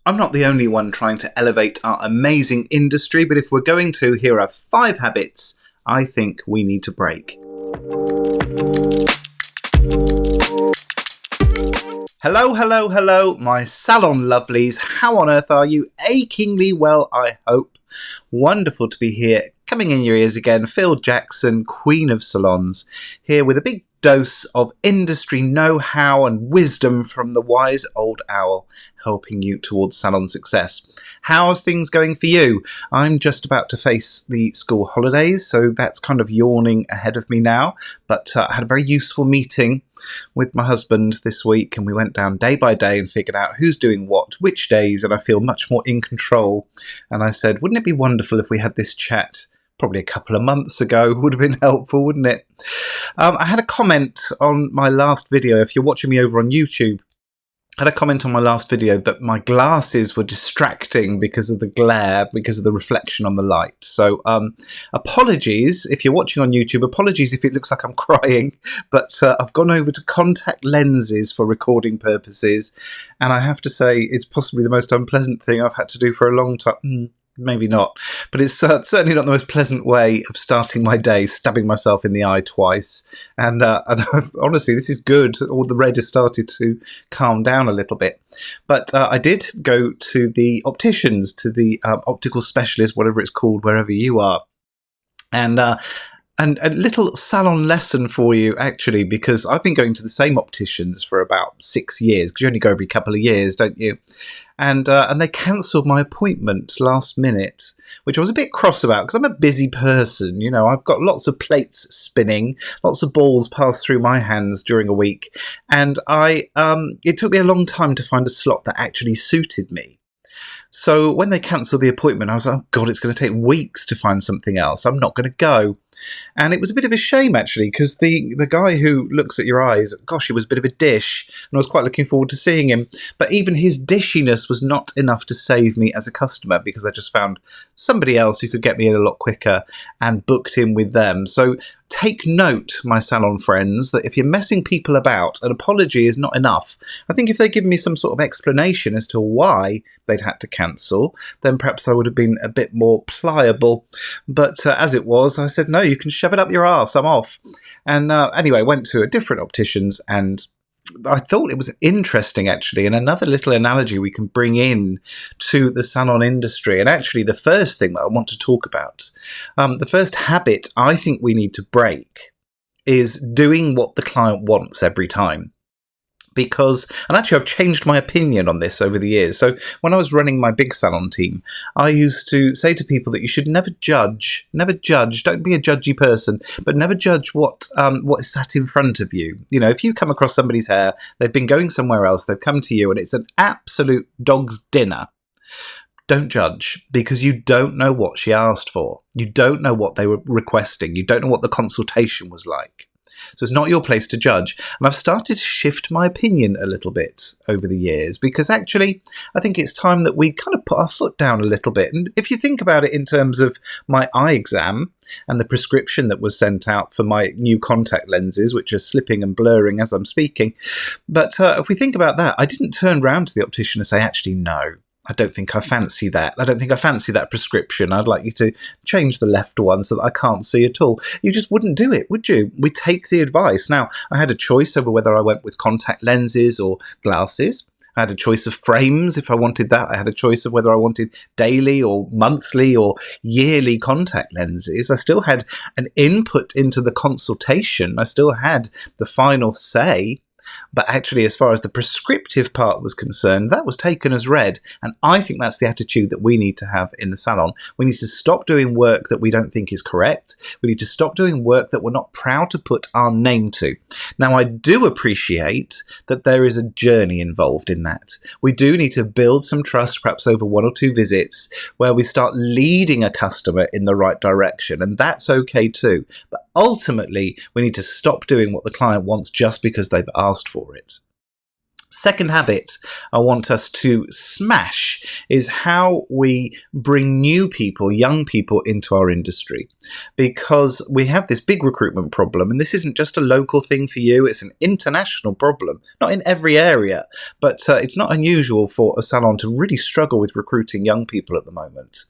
I'm not the only one trying to elevate our amazing industry, but if we're going to, here are 5 habits I think we need to break. Hello, my salon lovelies. How on earth are you? Achingly well, I hope. Wonderful to be here, coming in your ears again. Phil Jackson, Queen of Salons, here with a big dose of industry know-how and wisdom from the wise old owl, helping you towards salon success. How's things going for you? I'm just about to face the school holidays, so that's kind of yawning ahead of me now. But I had a very useful meeting with my husband this week, and we went down day by day and figured out who's doing what, which days, and I feel much more in control. And I said, wouldn't it be wonderful if we had this chat probably a couple of months ago? Would have been helpful, wouldn't it? I had a comment on my last video. If you're watching me over on YouTube, I had a comment on my last video that my glasses were distracting because of the glare, because of the reflection on the light. So apologies if you're watching on YouTube, apologies if it looks like I'm crying, but I've gone over to contact lenses for recording purposes, and I have to say it's possibly the most unpleasant thing I've had to do for a long time. Maybe not, but it's certainly not the most pleasant way of starting my day, stabbing myself in the eye twice. And honestly, this is good. All the red has started to calm down a little bit. But I did go to the opticians, to the optical specialist, whatever it's called, wherever you are. And a little salon lesson for you, actually, because I've been going to the same opticians for about 6 years, because you only go every couple of years, don't you? And they cancelled my appointment last minute, which I was a bit cross about, because I'm a busy person. You know, I've got lots of plates spinning, lots of balls pass through my hands during a week, and it took me a long time to find a slot that actually suited me. So when they cancelled the appointment, I was like, oh God, it's going to take weeks to find something else. I'm not going to go. And it was a bit of a shame, actually, because the guy who looks at your eyes, gosh, he was a bit of a dish, and I was quite looking forward to seeing him. But even his dishiness was not enough to save me as a customer, because I just found somebody else who could get me in a lot quicker and booked in with them. So take note, my salon friends, that if you're messing people about, an apology is not enough. I think if they give me some sort of explanation as to why they'd had to cancel, then perhaps I would have been a bit more pliable. But as it was, I said, no, you can shove it up your arse, I'm off. And anyway, went to a different opticians, and I thought it was interesting, actually, and another little analogy we can bring in to the salon industry. And actually, the first thing that I want to talk about, the first habit I think we need to break, is doing what the client wants every time. Because, and actually I've changed my opinion on this over the years. So when I was running my big salon team, I used to say to people that you should never judge, don't be a judgy person, but never judge what is sat in front of you. You know, if you come across somebody's hair, they've been going somewhere else, they've come to you, and it's an absolute dog's dinner, don't judge, because you don't know what she asked for. You don't know what they were requesting. You don't know what the consultation was like. So it's not your place to judge. And I've started to shift my opinion a little bit over the years, because actually I think it's time that we kind of put our foot down a little bit. And if you think about it in terms of my eye exam and the prescription that was sent out for my new contact lenses, which are slipping and blurring as I'm speaking. But if we think about that, I didn't turn around to the optician and say, actually, no, I don't think I fancy that. I don't think I fancy that prescription. I'd like you to change the left one so that I can't see at all. You just wouldn't do it, would you? We take the advice. Now, I had a choice over whether I went with contact lenses or glasses. I had a choice of frames if I wanted that. I had a choice of whether I wanted daily or monthly or yearly contact lenses. I still had an input into the consultation. I still had the final say. But actually, as far as the prescriptive part was concerned, that was taken as read. And I think that's the attitude that we need to have in the salon. We need to stop doing work that we don't think is correct. We need to stop doing work that we're not proud to put our name to. Now, I do appreciate that there is a journey involved in that. We do need to build some trust, perhaps over 1 or 2 visits, where we start leading a customer in the right direction. And that's okay too. But ultimately, we need to stop doing what the client wants just because they've asked for it. Second habit I want us to smash is how we bring new people, young people into our industry, because we have this big recruitment problem, and this isn't just a local thing for you, it's an international problem, not in every area, but it's not unusual for a salon to really struggle with recruiting young people at the moment.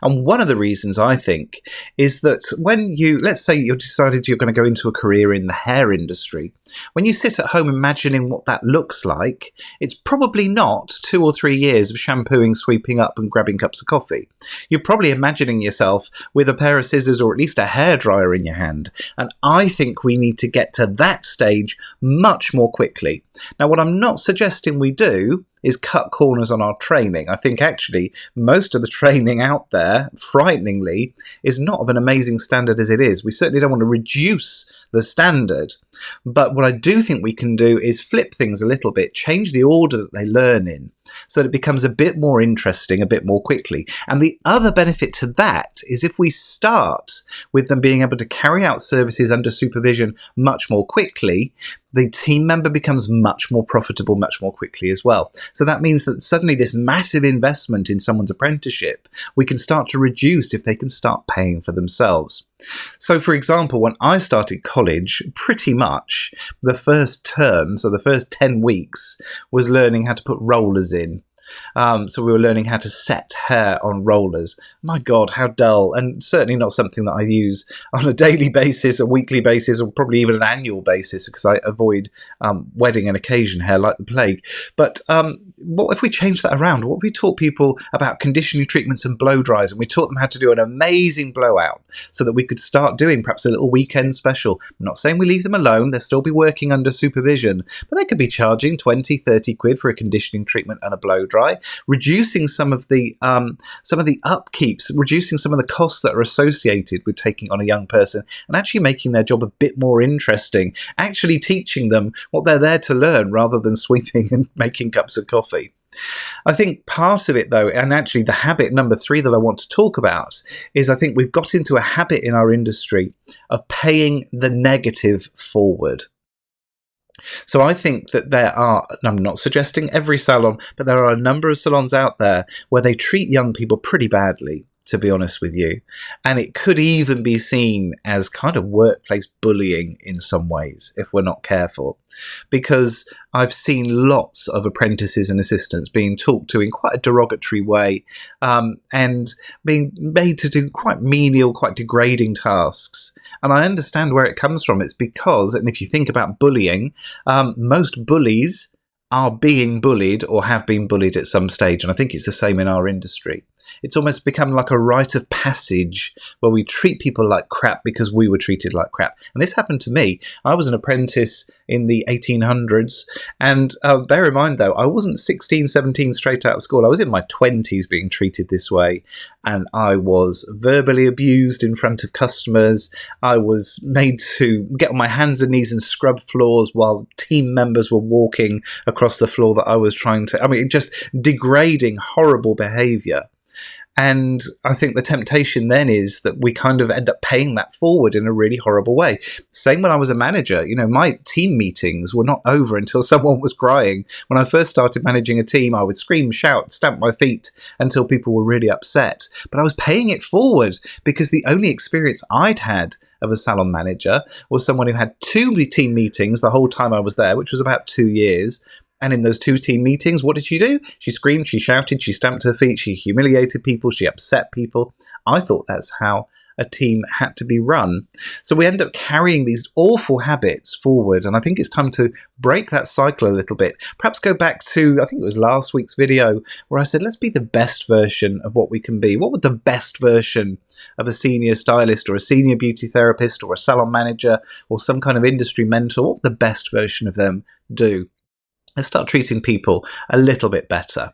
And one of the reasons, I think, is that when let's say you decided you're going to go into a career in the hair industry, when you sit at home imagining what that looks like, it's probably not 2 or 3 years of shampooing, sweeping up and grabbing cups of coffee. You're probably imagining yourself with a pair of scissors or at least a hairdryer in your hand. And I think we need to get to that stage much more quickly. Now, what I'm not suggesting we do is cut corners on our training. I think actually most of the training out there, frighteningly, is not of an amazing standard as it is. We certainly don't want to reduce the standard. But what I do think we can do is flip things a little bit, change the order that they learn in, so that it becomes a bit more interesting, a bit more quickly. And the other benefit to that is if we start with them being able to carry out services under supervision much more quickly, the team member becomes much more profitable much more quickly as well. So that means that suddenly this massive investment in someone's apprenticeship, we can start to reduce if they can start paying for themselves. So, for example, when I started college, pretty much the first term, so the first 10 weeks, was learning how to put rollers in. So we were learning how to set hair on rollers. My God, how dull, and certainly not something that I use on a daily basis, a weekly basis, or probably even an annual basis, because I avoid wedding and occasion hair like the plague. But what if we change that around? What if we taught people about conditioning treatments and blow dries, and we taught them how to do an amazing blowout so that we could start doing perhaps a little weekend special? I'm not saying we leave them alone, they'll still be working under supervision, but they could be charging 20, 30 quid for a conditioning treatment and a blow dry, reducing some of the upkeeps, reducing some of the costs that are associated with taking on a young person, and actually making their job a bit more interesting, actually teaching them what they're there to learn rather than sweeping and making cups of coffee. I think part of it, though, and actually the habit number 3 that I want to talk about, is I think we've got into a habit in our industry of paying the negative forward. So I think that there are, and I'm not suggesting every salon, but there are a number of salons out there where they treat young people pretty badly, to be honest with you. And it could even be seen as kind of workplace bullying in some ways, if we're not careful. Because I've seen lots of apprentices and assistants being talked to in quite a derogatory way, and being made to do quite menial, quite degrading tasks. And I understand where it comes from. It's because, and if you think about bullying, most bullies are being bullied or have been bullied at some stage. And I think it's the same in our industry. It's almost become like a rite of passage where we treat people like crap because we were treated like crap. And this happened to me. I was an apprentice in the 1800s. And bear in mind, though, I wasn't 16, 17 straight out of school. I was in my 20s being treated this way. And I was verbally abused in front of customers. I was made to get on my hands and knees and scrub floors while team members were walking across the floor that I was trying to... I mean, just degrading, horrible behaviour. And I think the temptation then is that we kind of end up paying that forward in a really horrible way. Same when I was a manager. You know, my team meetings were not over until someone was crying. When I first started managing a team, I would scream, shout, stamp my feet until people were really upset. But I was paying it forward because the only experience I'd had of a salon manager was someone who had 2 team meetings the whole time I was there, which was about 2 years. And in those 2 team meetings, what did she do? She screamed, she shouted, she stamped her feet, she humiliated people, she upset people. I thought that's how a team had to be run. So we end up carrying these awful habits forward. And I think it's time to break that cycle a little bit. Perhaps go back to, I think it was last week's video, where I said, let's be the best version of what we can be. What would the best version of a senior stylist or a senior beauty therapist or a salon manager or some kind of industry mentor, what would the best version of them do? Let's start treating people a little bit better.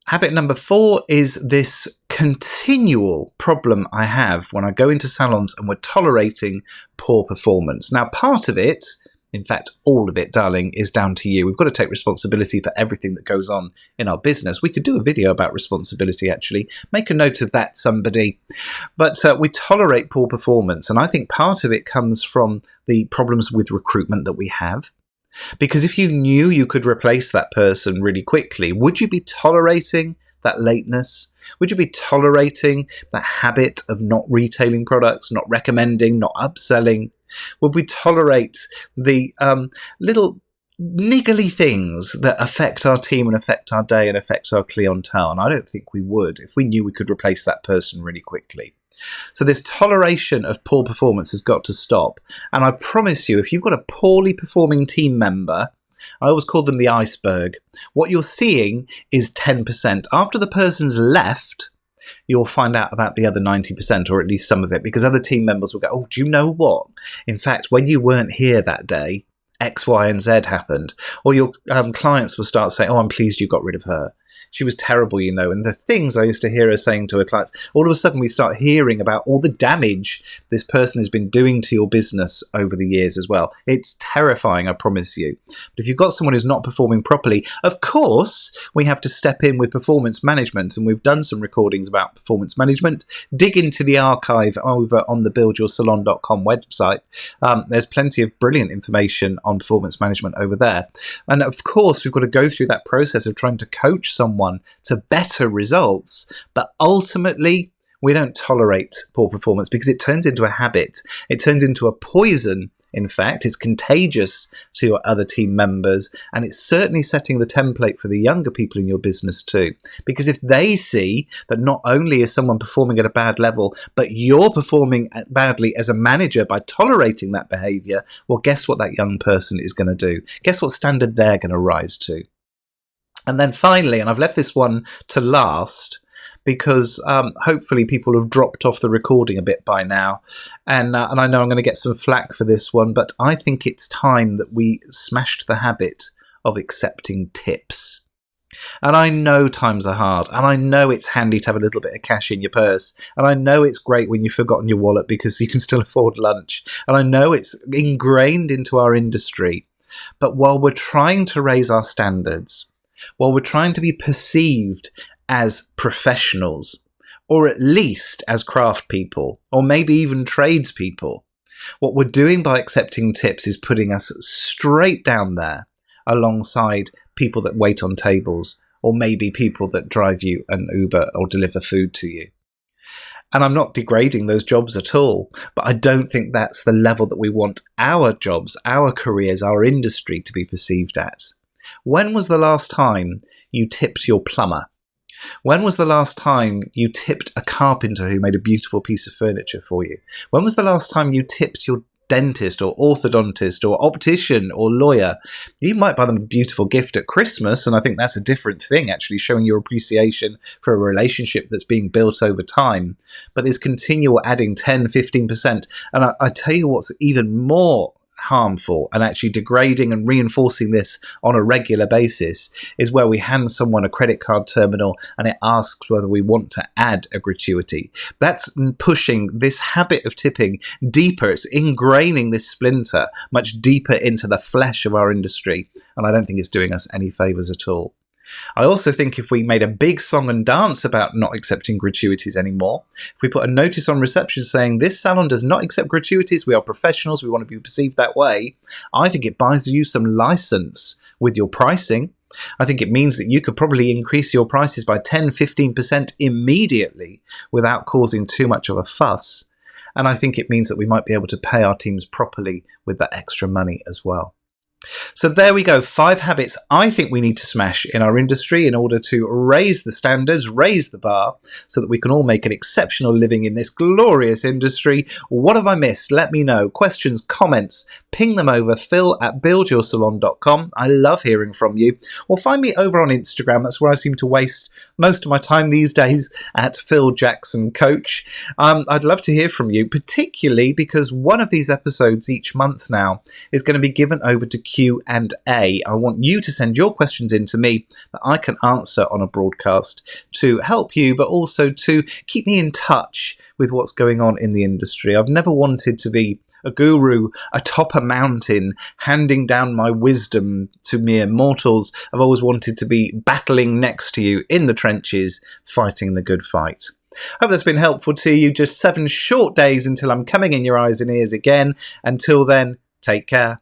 Habit number 4 is this continual problem I have when I go into salons and we're tolerating poor performance. Now, part of it, in fact, all of it, darling, is down to you. We've got to take responsibility for everything that goes on in our business. We could do a video about responsibility, actually. Make a note of that, somebody. But we tolerate poor performance, and I think part of it comes from the problems with recruitment that we have. Because if you knew you could replace that person really quickly, would you be tolerating that lateness? Would you be tolerating that habit of not retailing products, not recommending, not upselling? Would we tolerate the little niggly things that affect our team and affect our day and affect our clientele? And I don't think we would if we knew we could replace that person really quickly. So this toleration of poor performance has got to stop. And I promise you, if you've got a poorly performing team member, I always call them the iceberg. What you're seeing is 10%. After the person's left, you'll find out about the other 90%, or at least some of it, because other team members will go, oh, do you know what? In fact, when you weren't here that day, X, Y, and Z happened. Or your clients will start saying, oh, I'm pleased you got rid of her. She was terrible, you know. And the things I used to hear her saying to her clients, all of a sudden we start hearing about all the damage this person has been doing to your business over the years as well. It's terrifying, I promise you. But if you've got someone who's not performing properly, of course, we have to step in with performance management. And we've done some recordings about performance management. Dig into the archive over on the buildyoursalon.com website. There's plenty of brilliant information on performance management over there. And of course, we've got to go through that process of trying to coach someone to better results, but ultimately we don't tolerate poor performance because it turns into a habit. It turns into a poison. In fact, it's contagious to your other team members, and it's certainly setting the template for the younger people in your business too. Because if they see that not only is someone performing at a bad level, but you're performing badly as a manager by tolerating that behavior, well, guess what that young person is going to do? Guess what standard they're going to rise to? And then finally, and I've left this one to last because hopefully people have dropped off the recording a bit by now. And I know I'm going to get some flack for this one, but I think it's time that we smashed the habit of accepting tips. And I know times are hard, and I know it's handy to have a little bit of cash in your purse, and I know it's great when you've forgotten your wallet because you can still afford lunch, and I know it's ingrained into our industry. But while we're trying to raise our standards, while we're trying to be perceived as professionals, or at least as craft people, or maybe even tradespeople, what we're doing by accepting tips is putting us straight down there alongside people that wait on tables, or maybe people that drive you an Uber or deliver food to you. And I'm not degrading those jobs at all, but I don't think that's the level that we want our jobs, our careers, our industry to be perceived at. When was the last time you tipped your plumber? When was the last time you tipped a carpenter who made a beautiful piece of furniture for you? When was the last time you tipped your dentist or orthodontist or optician or lawyer? You might buy them a beautiful gift at Christmas, and I think that's a different thing, actually, showing your appreciation for a relationship that's being built over time. But there's continual adding 10, 15%. And I tell you what's even more harmful and actually degrading and reinforcing this on a regular basis is where we hand someone a credit card terminal and it asks whether we want to add a gratuity. That's pushing this habit of tipping deeper. It's ingraining this splinter much deeper into the flesh of our industry, and I don't think it's doing us any favours at all. I also think if we made a big song and dance about not accepting gratuities anymore, if we put a notice on reception saying this salon does not accept gratuities, we are professionals, we want to be perceived that way, I think it buys you some license with your pricing. I think it means that you could probably increase your prices by 10, 15% immediately without causing too much of a fuss. And I think it means that we might be able to pay our teams properly with that extra money as well. So there we go, 5 habits I think we need to smash in our industry in order to raise the standards, raise the bar, so that we can all make an exceptional living in this glorious industry. What have I missed? Let me know. Questions, comments, ping them over, phil@buildyoursalon.com. I love hearing from you. Or find me over on Instagram. That's where I seem to waste most of my time these days, at Phil Jackson Coach. I'd love to hear from you, particularly because one of these episodes each month now is going to be given over to Q&A. I want you to send your questions in to me that I can answer on a broadcast to help you, but also to keep me in touch with what's going on in the industry. I've never wanted to be a guru atop a mountain handing down my wisdom to mere mortals. I've always wanted to be battling next to you in the trenches, fighting the good fight. Hope that's been helpful to you. Just 7 short days until I'm coming in your eyes and ears again. Until then, take care.